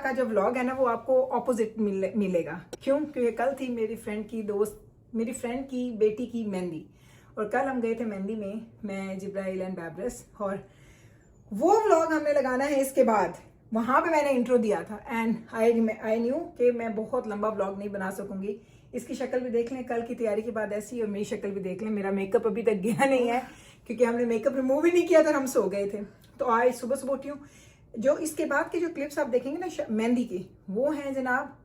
का जो व्लॉग है ना वो आपको ऑपोजिट मिलेगा। क्यों? क्योंकि कल थी मेरी फ्रेंड की बेटी की मेहंदी, और कल हम गए थे मेहंदी में, मैं, जिब्राइल एंड बैब्रस, और वो व्लॉग हमने लगाना है इसके बाद। वहाँ पे मैंने इंट्रो दिया था एंड आई न्यू कि मैं बहुत लंबा व्लॉग नहीं बना सकूंगी। इसकी शक्ल भी देख लें कल की तैयारी के बाद ऐसी, और मेरी शक्ल भी देख लें, मेरा मेकअप अभी तक गया नहीं है क्योंकि हमने मेकअप रिमूव ही नहीं किया था, हम सो गए थे। तो आज सुबह सुबह उठी हूँ। जो इसके बाद के जो क्लिप्स आप देखेंगे ना मेहंदी की, वो हैं जनाब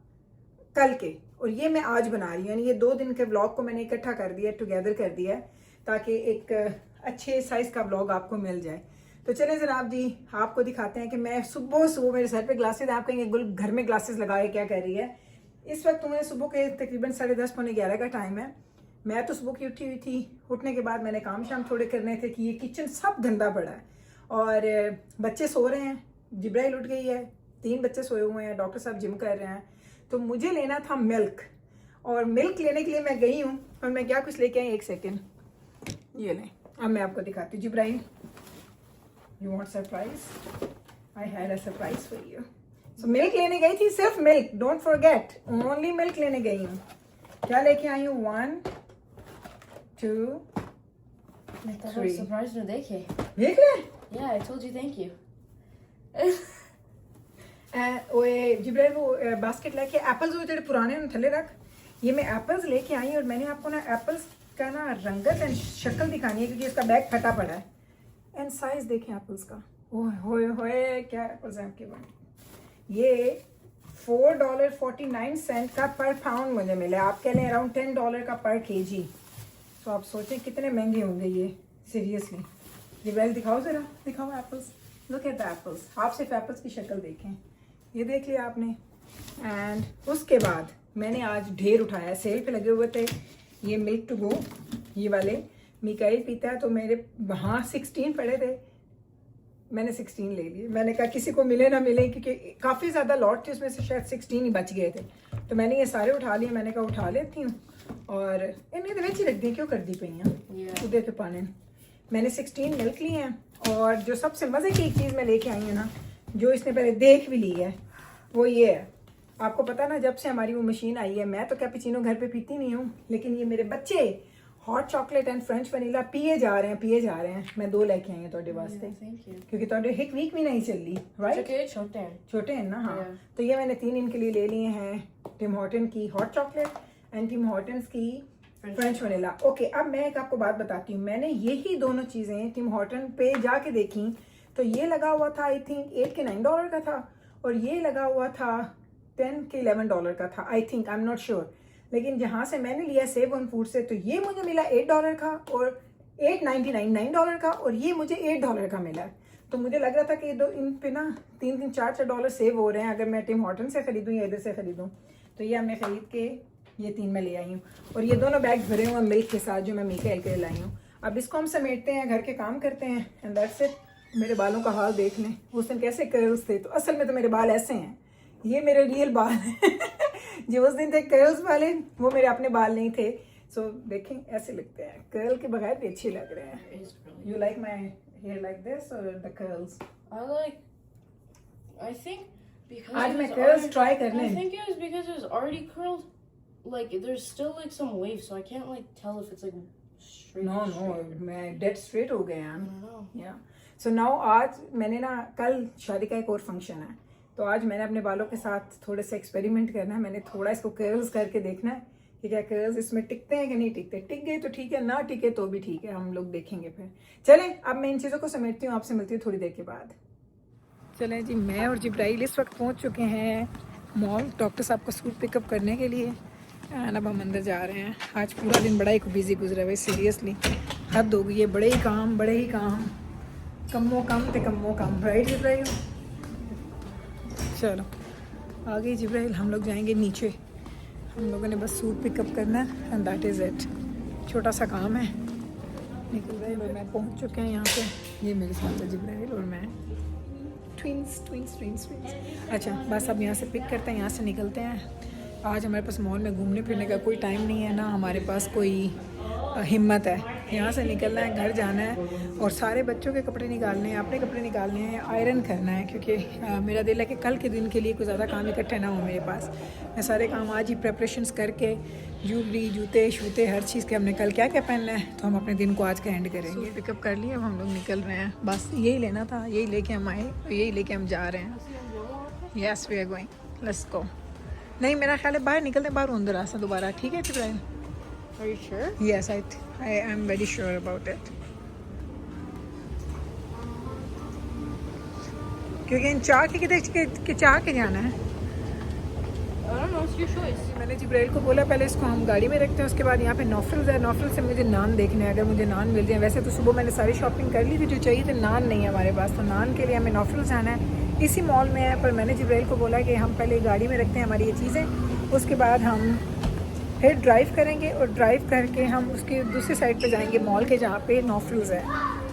कल के, और ये मैं आज बना रही हूँ। यानी ये 2 दिन के व्लॉग को मैंने इकट्ठा कर दिया, टुगेदर कर दिया है, ताकि एक अच्छे साइज का व्लॉग आपको मिल जाए। तो चले जनाब जी, आपको दिखाते हैं कि मैं सुबह मेरे सर पे ग्लासेस, आप कहेंगे गुल घर में ग्लासेस लगाए क्या कर रही है। इस वक्त तुम्हें सुबह के तकरीबन 10:30 पौने 11 का टाइम है। मैं तो सुबह की उठी हुई थी। उठने के बाद मैंने काम शाम थोड़े करने थे कि ये किचन सब गंदा पड़ा है, और बच्चे सो रहे हैं, जिब्राइल उठ गई है, 3 बच्चे सोए हुए हैं, डॉक्टर साहब जिम कर रहे हैं। तो मुझे लेना था मिल्क, और मिल्क लेने के लिए मैं गई हूँ, और मैं क्या कुछ लेके आई, 1 सेकेंड, ये लें, अब मैं आपको दिखाती हूँ। Jibrail, you want surprise? I had a surprise for you. So milk लेने गई थी, सिर्फ milk, don't forget, only milk लेने गई हूँ। क्या लेके आई हूँ? 1 2 3 सरप्राइज में देखे। देख ले। Yeah, I told you thank you. ओए जिब्राइल, वो बास्केट लेके एप्पल्स वो जेडे पुराने उन थले रख। ये मैं एप्पल्स लेके आई, और मैंने आपको ना एप्पल्स का ना रंगत एंड शक्ल दिखानी है क्योंकि इसका बैग फटा पड़ा है। एंड साइज देखें एप्पल्स का, ओए होए होए क्या एप्पल्स हैं आपके पास। ये $4.49 का पर पाउंड मुझे मिला। आप कह लें अराउंड $10 का पर केजी। तो आप सोचें कितने महंगे होंगे ये, सीरियसली। जिब्राइल दिखाओ ज़रा, दिखाओ apples, look at the apples. आप सिर्फ एप्पल्स की शक्ल देखें, ये देख लिया आपने। एंड उसके बाद मैंने आज ढेर उठाया, सेल पे लगे हुए थे ये मिल्क टू गो, ये वाले मिकाइल पीता है, तो मेरे वहाँ 16 पड़े थे, मैंने 16 ले लिए। मैंने कहा किसी को मिले ना मिले, क्योंकि काफ़ी ज़्यादा लॉट थे, उसमें से शायद 16 ही बच गए थे, तो मैंने ये सारे उठा लिए। मैंने कहा उठा लेती हूँ, और इन्हें तो वैसे ही रख दी, क्यों कर दी पई हैं उधर के पाने। मैंने 16 मिल्क लिए हैं, और जो सबसे मज़े की एक चीज़ मैं लेके आई हूँ ना, जो इसने पहले देख भी ली है, वो ये है। आपको पता ना, जब से हमारी वो मशीन आई है, मैं तो कैपुचिनो घर पे पीती नहीं हूँ, लेकिन ये मेरे बच्चे hot chocolate and French vanilla पिए जा रहे हैं। मैं 2 लेके आई हूँ ਤੁਹਾਡੇ वास्ते, क्योंकि ਤੁਹਾਡੇ हिक वीक भी नहीं चल रही, राइट? छोटे हैं ना, हाँ। तो ये मैंने 3 इनके लिए ले लिए हैं, टिम हॉर्टन की hot chocolate and Tim Hortons की फ्रेंच वनीला। ओके, अब मैं एक आपको बात बताती हूँ। मैंने यही दोनों चीज़ें टिम हॉर्टन पे जाके देखी, तो ये लगा हुआ था आई थिंक $8 के $9 का था, और ये लगा हुआ था $10 के $11 का था, I think, I am not sure. लेकिन जहाँ से मैंने लिया सेव ऑन फूड से, तो ये मुझे मिला $8 का, और $8.99 $9 का, और ये मुझे $8 का मिला। तो मुझे लग रहा था कि इन पे ना 3-3 4-4 डॉलर सेव हो रहे हैं अगर मैं टिम हॉर्टन से खरीदूँ या इधर से खरीदूँ। तो ये हमने खरीद के ये 3 में ले आई हूँ, और ये दोनों बैग भरे हुए मिल्क के साथ जो मैं मिकाइल के लिए लाई हूँ। अब इसको हम समेटते हैं, घर के काम करते हैं, एंड दैट्स इट। मेरे बालों का हाल देख लें, उस दिन कैसे कर्ल्स थे, तो असल में तो मेरे बाल ऐसे हैं, ये मेरे रियल बाल हैं। जो उस दिन थे कर्ल्स वाले, वो मेरे अपने बाल नहीं थे। सो देखें ऐसे लगते हैं, कर्ल के बगैर भी अच्छे लग रहे हैं। You like my hair like this और the curls? I think because आज it मैं was कर्ल्स already- ट्राई करने। I think it was because it was already curled. Like there's still like some waves, so I can't like tell if it's like straight. No or straight. मैं dead straight हो गए I हैं। don't know. या so now आज मैंने ना, कल शादी का एक और फंक्शन है, तो आज मैंने अपने बालों के साथ थोड़े से एक्सपेरिमेंट करना है। मैंने थोड़ा इसको कर्ल्स करके देखना है कि क्या कर्ल्स इसमें टिकते हैं कि नहीं टिकते। टिक गए तो ठीक है, ना टिके तो भी ठीक है, हम लोग देखेंगे फिर। चलें, अब मैं इन चीज़ों को समेटती हूँ, आपसे मिलती हूँ थोड़ी देर के बाद। चलें जी, मैं और जिब्राइल इस वक्त पहुँच चुके हैं मॉल, डॉक्टर साहब का सूट पिकअप करने के लिए, एंड अब हम अंदर जा रहे हैं। आज पूरा दिन बड़ा ही बिजी गुजरा है, सीरियसली हद हो गई है, बड़े ही काम, कम्मो कम, राइट जिब्राइल? चलो आ गई जिब्राइल, हम लोग जाएंगे नीचे। हम लोगों ने बस सूट पिकअप करना है, एंड दैट इज़ इट। छोटा सा काम है, निकल रहे और मैं पहुंच चुके हैं यहाँ पे। ये मेरे साथ है जिब्राइल और मैं, ट्विंस। अच्छा बस अब यहाँ से पिक करते हैं, यहाँ से निकलते हैं। आज हमारे पास मॉल में घूमने फिरने का कोई टाइम नहीं है, ना हमारे पास कोई हिम्मत है। यहाँ से निकलना है, घर जाना है और सारे बच्चों के कपड़े निकालने हैं, अपने कपड़े निकालने हैं, आयरन करना है क्योंकि मेरा दिल है कि कल के दिन के लिए कुछ ज़्यादा काम इकट्ठे ना हो मेरे पास। मैं सारे काम आज ही प्रेपरेशंस करके, ज्वेलरी, जूते शूते हर चीज़ के, हमने कल क्या क्या पहनना है तो हम अपने दिन को आज का एंड करेंगे। पिकअप कर लिया, अब हम लोग निकल रहे हैं। बस यही लेना था, यही लेके हम आए और यही लेके हम जा रहे हैं। Yes we are going, let's go. नहीं मेरा ख्याल है बाहर निकलते बाहर अंदर रास्ता दोबारा, ठीक है Ibrahim? Are you sure? Yes, I am very sure about it. क्योंकि इन चाह के किधर चाह के जाना है। I don't know. It's your choice. मैंने जिब्राइल को बोला पहले इसको हम गाड़ी में रखते हैं, उसके बाद यहाँ पे नॉफल्स है, नॉफल से मुझे नान देखने हैं, अगर मुझे नान मिल जाए। वैसे तो सुबह मैंने सारी शॉपिंग कर ली थी जो चाहिए थे, नान नहीं है हमारे पास, तो नान के लिए हमें नॉफल्स जाना है, इसी मॉल में है। पर मैंने जिब्राइल को बोला कि हम पहले गाड़ी में रखते हैं हमारी ये चीज़ें, उसके बाद हम फिर ड्राइव करेंगे और ड्राइव करके हम उसके दूसरी साइड पे जाएंगे मॉल के जहाँ पे नॉफल्स है,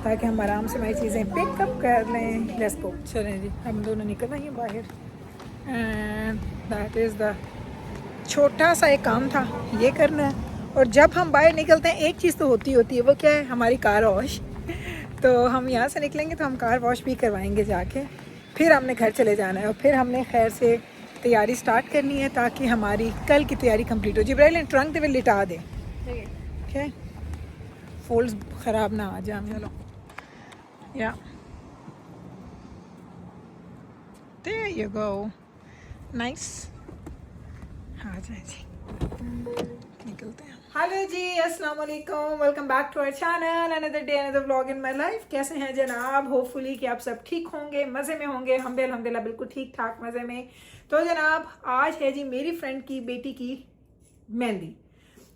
ताकि हम आराम से हमारी चीज़ें पिकअप कर लें। लेट्स गो, चलें जी, हम दोनों निकलना ही बाहर। एंड दैट इज़ द छोटा सा एक काम था, ये करना है। और जब हम बाहर निकलते हैं एक चीज़ तो होती है, वो क्या है? हमारी कार वॉश। तो हम यहाँ से निकलेंगे तो हम कार वॉश भी करवाएंगे जाके, फिर हमने घर चले जाना है और फिर हमने खैर से तैयारी स्टार्ट करनी है ताकि हमारी कल की तैयारी कंप्लीट हो। जिब्राइल ट्रंक दे लिटा दे, ठीक है? फोल्ड्स ख़राब ना आ जाए। चलो या देयर यू गो, नाइस। हाँ जाए जी, निकलते हैं। हेलो जी, अस्सलाम वालेकुम, welcome back to our channel, another day another vlog in my life. कैसे हैं जनाब? होपफुली कि आप सब ठीक होंगे, मज़े में होंगे। हम भी अल्हम्दुलिल्लाह बिल्कुल ठीक ठाक मज़े में। तो जनाब आज है जी मेरी फ्रेंड की बेटी की मेहंदी,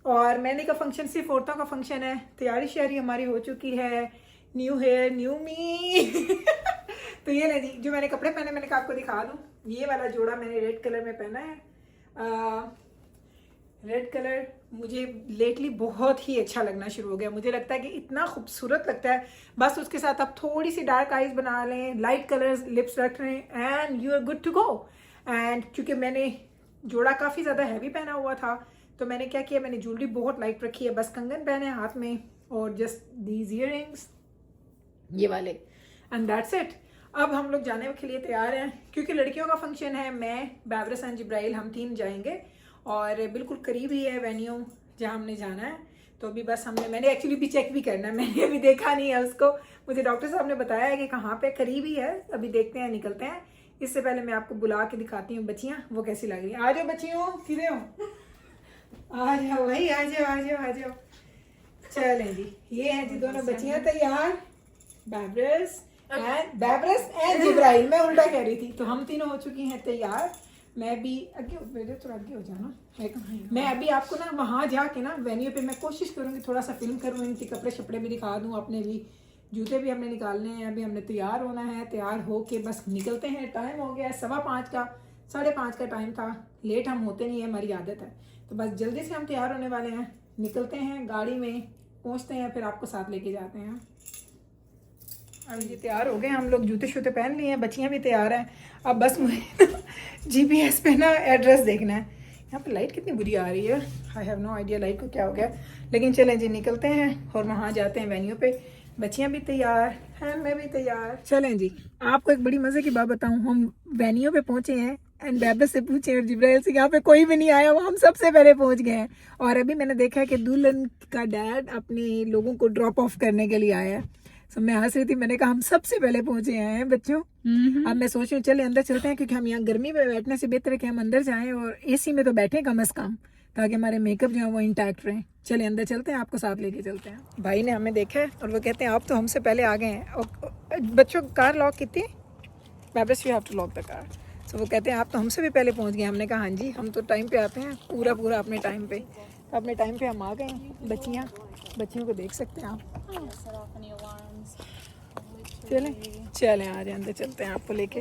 और मेहंदी का फंक्शन सिर्फ औरतों का फंक्शन है। तैयारी श्यारी हमारी हो चुकी है, न्यू हेयर न्यू मी। तो ये ले जी, जो मैंने कपड़े पहने मैंने कहा आपको दिखा दूँ। ये वाला जोड़ा मैंने रेड कलर में पहना है। रेड कलर मुझे लेटली बहुत ही अच्छा लगना शुरू हो गया। मुझे लगता है कि इतना खूबसूरत लगता है। बस उसके साथ आप थोड़ी सी डार्क आईज बना लें, लाइट कलर्स लिप्स रख लें and you are good to go. And क्योंकि मैंने जोड़ा काफ़ी ज़्यादा हैवी पहना हुआ था तो मैंने क्या किया, मैंने ज्वेलरी बहुत लाइट रखी है, बस कंगन पहने हाथ में और जस्ट दीज ईयररिंग्स ये वाले, एंड दैट्स इट। अब हम लोग जाने के लिए तैयार हैं क्योंकि लड़कियों का फंक्शन है। मैं, बैबरस एंड जिब्राइल, हम तीन जाएंगे और बिल्कुल करीब ही है वेन्यू जहाँ हमने जाना है। तो अभी बस मैंने एक्चुअली भी चेक भी करना है, मैंने अभी देखा नहीं है उसको। मुझे डॉक्टर साहब ने बताया है कि कहाँ पे, करीब ही है। अभी देखते हैं, निकलते हैं। इससे पहले मैं आपको बुला के दिखाती हूँ बच्चियाँ वो कैसी लग रही है। आ जाओ बच्चियों, सीधे हो, आ जाओ भाई, आ जाओ आ जाओ आ जाओ। चलें जी, ये हैं जी दोनों बच्चियाँ तैयार, बैबरस एंड जिब्राइल। मैं उल्टा कह रही थी। तो हम तीनों हो चुकी हैं तैयार। मैं भी आगे, मेरे थोड़ा आगे हो जाना। मैं अभी आपको ना वहाँ जाके ना वेन्यू पे मैं कोशिश करूँगी थोड़ा सा फिल्म करूँ, इनके कपड़े शपड़े भी दिखा दूँ, अपने भी जूते भी हमने निकालने हैं। अभी हमने तैयार होना है, तैयार हो के बस निकलते हैं। टाइम हो गया है 5:15 का, 5:30 का टाइम था। लेट हम होते नहीं है, हमारी आदत है। तो बस जल्दी से हम तैयार होने वाले हैं, निकलते हैं, गाड़ी में पहुँचते हैं, फिर आपको साथ लेके जाते हैं। अभी ये तैयार हो गए हम लोग, जूते शूते पहन लिए हैं, बच्चियाँ भी तैयार हैं। अब बस मुझे GPS पे ना एड्रेस देखना है। यहाँ पे लाइट कितनी बुरी आ रही है, I have no idea light को क्या हो गया। लेकिन चलें जी, निकलते हैं और वहाँ जाते हैं वेन्यू पे। बच्चियाँ भी तैयार हैं, मैं भी तैयार। चलें जी, आपको एक बड़ी मज़े की बात बताऊँ, हम वेन्यू पे पहुँचे हैं एंड बैबस से पूछे और जिब्राइल से, यहाँ पे कोई भी नहीं आया, वो हम सबसे पहले पहुँच गए हैं। और अभी मैंने देखा है कि दुल्हन का डैड अपने लोगों को ड्रॉप ऑफ करने के लिए आया है। तो मैं हंस रही थी, मैंने कहा हम सबसे पहले पहुंचे हैं बच्चों। अब मैं सोच रही हूँ चले अंदर चलते हैं, क्योंकि हम यहाँ गर्मी में बैठने से बेहतर है कि हम अंदर जाएं और AC में तो बैठे कम से कम, ताकि हमारे मेकअप जो है वो इंटैक्ट रहे। चले अंदर चलते हैं, आपको साथ लेके चलते हैं। भाई ने हमें देखा है और वो कहते हैं आप तो हमसे पहले आ गए हैं। और बच्चों कार लॉक की थी, बैबरस you have to lock the car. तो वो कहते हैं आप तो हमसे भी पहले पहुँच गए। हमने कहा हाँ जी, हम तो टाइम पे आते हैं, पूरा अपने टाइम पे। अपने टाइम पे हम आ गए हैं। बच्चियों को देख सकते हैं आप। चलें आ जाए, अंदर चलते हैं आपको लेके।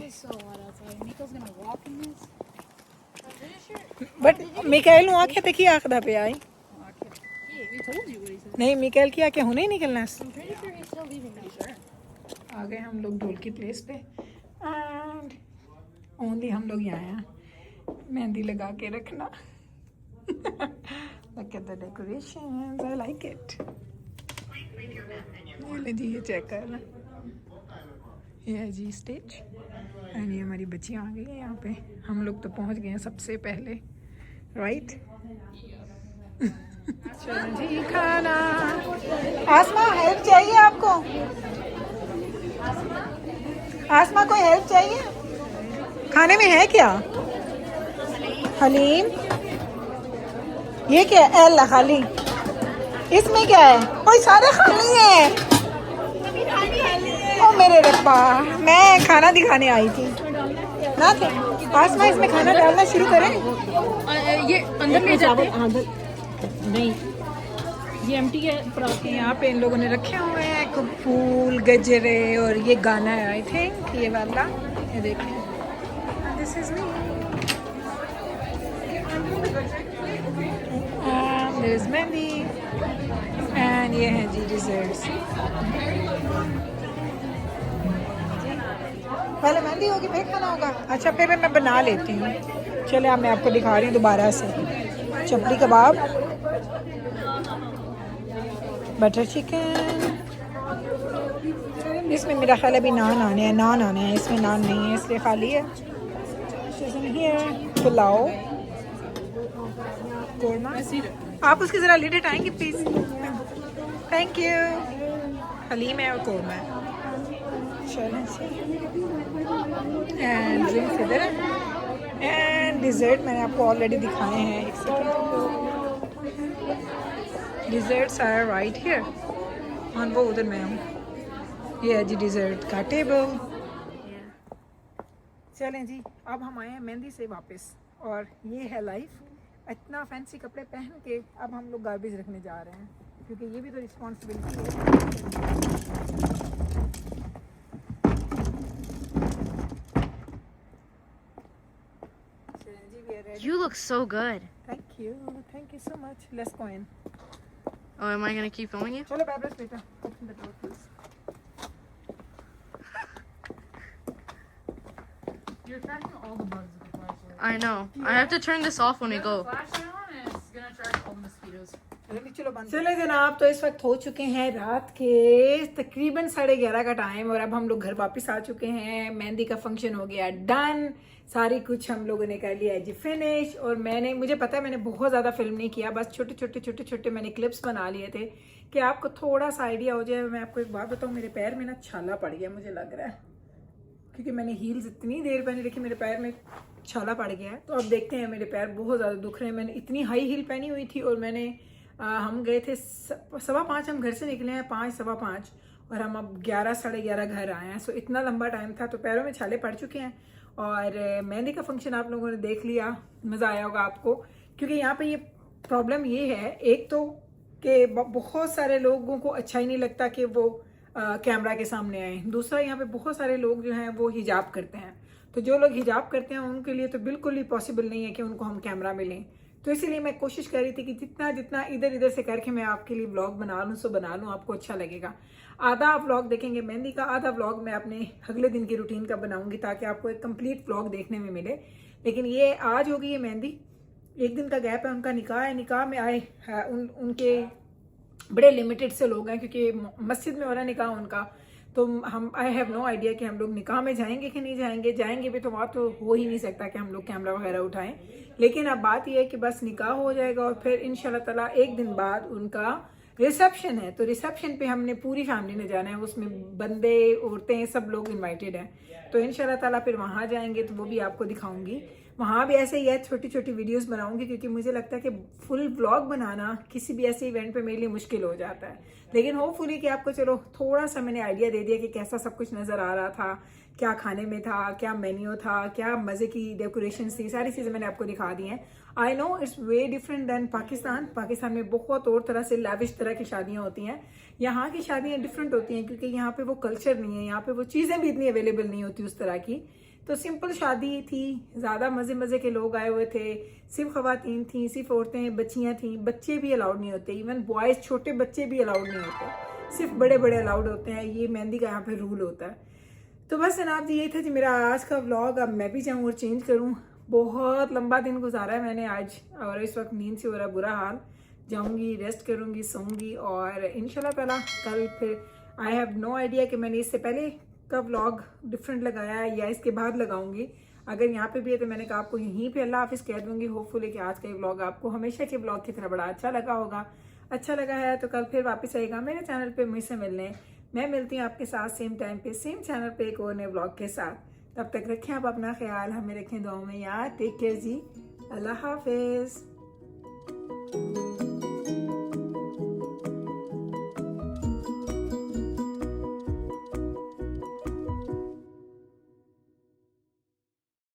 बट मिकाइल नु आखे देखिए आखदा पे आई नहीं, मिकाइल की आके हुने ही निकलना है। आ गए हम लोग ढोल की प्लेस पे एंड ओनली हम लोग यहाँ हैं। मेहंदी लगा के रखना। Look at the decorations. I like it. ये जी ये चेक करना। ये है जी स्टेज एंड ये हमारी बच्चियाँ आ गई हैं यहाँ पे। हम लोग तो पहुँच गए हैं सबसे पहले, राइट? चलो जी खाना। आसमा हेल्प चाहिए आपको? आसमा कोई हेल्प चाहिए? खाने में है क्या? हलीम। ये क्या है? एल खाली। इसमें क्या है? कोई सारे खाली हैं। ओ मेरे रब्बा, मैं खाना दिखाने आई थी ना थे। आसमा इसमें खाना डालना शुरू करें। ये अंदर ले जाते हैं। नहीं, ये एम्प्टी है पराठे। यहाँ पे इन लोगों ने रखे हुए हैं खूब फूल गजरे और ये गाना है आई थिंक ये वाला। ये देखें, this is me. There is mehndi and ये है जी डिजर्ट्स। पहले मेहंदी होगी फिर खाना होगा। अच्छा फिर मैं बना लेती हूँ। चले अब मैं आपको दिखा रही हूँ दोबारा से। चपली कबाब, बटर चिकन, इसमें मेरा ख्याल अभी नान आने हैं। नान आने हैं, इसमें नान नहीं है इसलिए खाली है। पुलाव, कोरमा। आप उसकी ज़रा लिड हटाएंगे प्लीज़? Thank you. हलीम है और कोरमा है। चलें एंड ड्रिंक्स इधर है एंड डिज़र्ट मैंने आपको ऑलरेडी दिखाए हैं। एक second, desserts are right here और वो उधर मैं हूँ। ये है जी डिज़र्ट का टेबल। चलें जी, अब हम आए हैं मेहंदी से वापस और ये है लाइफ। इतना फैंसी कपड़े पहन के अब हम लोग गार्बेज रखने जा रहे हैं क्योंकि ये भी तो रिस्पॉन्सिबिलिटी है। You look so good. Thank you so much. Let's go in. Oh, am I gonna keep filming you? चलो बैबरस बेटा, open the door please. You're attracting all the bugs with the flashlight. I know. I have to turn this off when we go. Flashlight on and it's gonna attract all the mosquitoes. चले जनाब, तो इस वक्त हो चुके हैं रात के तकरीबन 11:30 का टाइम और अब हम लोग घर वापस आ चुके हैं। मेहंदी का फंक्शन हो गया डन, सारी कुछ हम लोगों ने कर लिया है जी फिनिश। और मुझे पता है मैंने बहुत ज़्यादा फिल्म नहीं किया, बस छोटे मैंने क्लिप्स बना लिए थे कि आपको थोड़ा सा आइडिया हो जाए। मैं आपको एक बात बताऊँ, मेरे पैर में ना छाला पड़ गया मुझे लग रहा है क्योंकि मैंने हील्स इतनी देर पहनी रखी, मेरे पैर में छाला पड़ गया है। तो अब देखते हैं, मेरे पैर बहुत ज़्यादा दुख रहे हैं। मैंने इतनी हाई हील पहनी हुई थी और हम गए थे 5:15 हम घर से निकले हैं 5:15 और हम अब 11 साढ़े 11 घर आए हैं। सो इतना लंबा टाइम था तो पैरों में छाले पड़ चुके हैं। और मेहंदी का फंक्शन आप लोगों ने देख लिया, मज़ा आया होगा आपको क्योंकि यहाँ पे ये प्रॉब्लम ये है एक तो कि बहुत सारे लोगों को अच्छा ही नहीं लगता कि वो कैमरा के सामने आए। दूसरा यहाँ पे बहुत सारे लोग जो हैं वो हिजाब करते हैं, तो जो लोग हिजाब करते हैं उनके लिए तो बिल्कुल ही पॉसिबल नहीं है कि उनको हम कैमरा में लें। तो इसीलिए मैं कोशिश कर रही थी कि जितना इधर से करके मैं आपके लिए व्लॉग बना लूँ सो बना लूँ, आपको अच्छा लगेगा। आधा व्लॉग देखेंगे मेहंदी का, आधा व्लॉग मैं अपने अगले दिन की रूटीन का बनाऊंगी ताकि आपको एक कंप्लीट व्लॉग देखने में मिले। लेकिन ये आज होगी ये मेहंदी, एक दिन का गैप है, उनका निकाह है। निकाह में आए उनके बड़े लिमिटेड से लोग हैं क्योंकि मस्जिद में हो रहा है निकाह उनका। तो हम आई हैव नो आइडिया कि हम लोग निकाह में जाएंगे कि नहीं जाएंगे। जाएंगे भी तो वहाँ तो हो ही नहीं सकता कि हम लोग कैमरा वगैरह उठाएं। लेकिन अब बात यह है कि बस निकाह हो जाएगा और फिर इंशाल्लाह ताला एक दिन बाद उनका रिसेप्शन है। तो रिसेप्शन पे हमने पूरी फैमिली ने जाना है, उसमें बंदे औरतें सब लोग इन्वाइटेड हैं। तो इंशाल्लाह ताला फिर वहाँ जाएंगे तो वो भी आपको दिखाऊंगी। वहाँ भी ऐसे ही है, छोटी वीडियोस बनाऊंगी क्योंकि मुझे लगता है कि फुल व्लॉग बनाना किसी भी ऐसे इवेंट पे मेरे लिए मुश्किल हो जाता है। लेकिन होपफुली कि आपको चलो थोड़ा सा मैंने आइडिया दे दिया कि कैसा सब कुछ नज़र आ रहा था, क्या खाने में था, क्या मेन्यू था, क्या मज़े की डेकोरेशन थी, सारी चीज़ें मैंने आपको दिखा दी हैं। I know it's way different than Pakistan में बहुत और तरह से लाविश तरह की शादियाँ होती हैं। यहाँ की शादियाँ डिफरेंट होती हैं क्योंकि यहाँ पे वो कल्चर नहीं है, यहाँ पे वो चीज़ें भी इतनी अवेलेबल नहीं होती उस तरह की। तो सिंपल शादी थी, ज़्यादा मज़े के लोग आए हुए थे, सिर्फ ख़वातीन थी, सिर्फ औरतें बच्चियाँ थी, बच्चे भी अलाउड नहीं होते, इवन बॉयज़ छोटे बच्चे भी अलाउड नहीं होते, सिर्फ बड़े अलाउड होते हैं। ये मेहंदी का यहाँ पे रूल होता है। तो बस जनाब जी, ये था जी मेरा आज का व्लॉग। अब मैं भी जाऊँ और चेंज करूँ, बहुत लंबा दिन गुजारा है मैंने आज और इस वक्त नींद से हो रहा बुरा हाल। जाऊंगी, रेस्ट करूंगी, सोऊंगी और इंशाल्लाह ताला कल फिर आई हैव नो आइडिया कि मैंने इससे पहले कब व्लॉग डिफरेंट लगाया है या इसके बाद लगाऊंगी। अगर यहाँ पे भी है तो मैंने कहा आपको यहीं पे अल्लाह हाफिज़ कह दूंगी। होपफुली कि आज का ये व्लॉग आपको हमेशा के व्लॉग की तरह बड़ा अच्छा लगा होगा। अच्छा लगा है तो कल फिर वापस आएगा मेरे चैनल पे मुझसे मिलने। मैं मिलती हूँ आपके साथ सेम टाइम पे सेम चैनल पे एक और नए व्लॉग के साथ। तब तक रखें आप अपना ख्याल, हमें रखें दुआओं में याद। टेक केयर जी, अल्लाह हाफिज़।